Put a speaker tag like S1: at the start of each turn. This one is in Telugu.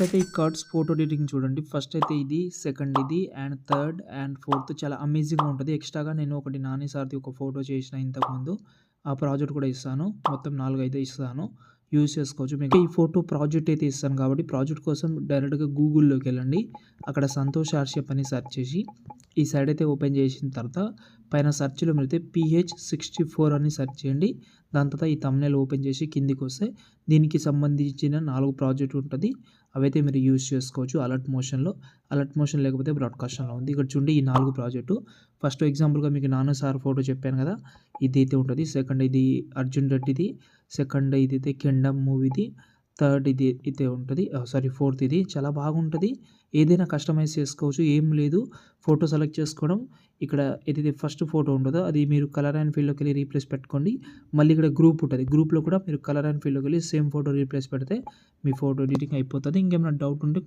S1: ఫస్ట్ అయితే ఈ కార్డ్స్ ఫోటో ఎడిటింగ్ చూడండి. ఫస్ట్ అయితే ఇది, సెకండ్ ఇది అండ్ థర్డ్ అండ్ ఫోర్త్ చాలా అమేజింగ్‌గా ఉంటది. ఎక్స్‌ట్రాగా నేను ఒకటి నాని సార్‌ది ఒక ఫోటో చేసిన ఇంతకుముందు. ఆ ప్రాజెక్ట్ కూడా ఇస్తాను. మొత్తం 4 అయితే ఇస్తాను. యూజ్ చేసుకోవచ్చు. మీకు ఈ ఫోటో ప్రాజెక్ట్ అయితే ఇస్తాను కాబట్టి ప్రాజెక్ట్ కోసం డైరెక్ట్‌గా గూగుల్‌లోకెళ్ళండి. అక్కడ సంతోష్ ఆర్షిప్ అని సెర్చ్ చేసి ఈ సైడ్ అయితే ఓపెన్ చేసిన తర్వాత పైన సెర్చ్‌లో మీరైతే PH64 అని సెర్చ్ చేయండి. దాని తర్వాత ఈ థంబ్‌నెయిల్ ఓపెన్ చేసి కిందికొస్తే దీనికి సంబంధించిన 4 ప్రాజెక్ట్ ఉంటది. అవైతే మీరు యూజ్ చేసుకోవచ్చు అలర్ట్ మోషన్‌లో. అలర్ట్ మోషన్ లేకపోతే బ్రాడ్‌కాస్ట్‌లో ఉంది. ఇక్కడ చూడండి ఈ 4 ప్రాజెక్టు. ఫస్ట్ ఎగ్జాంపుల్‌గా మీకు నాన్న సార్ ఫోటో చెప్పాను కదా! ఇదైతే ఉంటది. సెకండ్ ఇది అర్జున్ రెడ్డిది. సెకండ్ ఇదైతే 'కింగ్డమ్' మూవీది. థర్డ్ ఇది అయితే ఉంటది. ఫోర్త్ ఇది. చాలా బాగుంటది. ఏదైనా కస్టమైజ్ చేసుకోవచ్చు. ఏం లేదు. ఫోటో సెలెక్ట్ చేసుకోవడం. ఇక్కడ ఏదైతే ఫస్ట్ ఫోటో ఉంటదో అది మీరు కలర్ అండ్ ఫీల్డ్‌లోకెళ్ళి రీప్లేస్ పెట్టుకోండి. మళ్ళీ ఇక్కడ గ్రూప్ ఉంటది. గ్రూప్‌లో కూడా మీరు కలర్ అండ్ ఫీల్డ్‌లోకెళ్ళి సేమ్ ఫోటో రీప్లేస్ పెడితే మీ ఫోటో ఎడిటింగ్ అయిపోతది. ఇంకేమైనా డౌట్ ఉంటే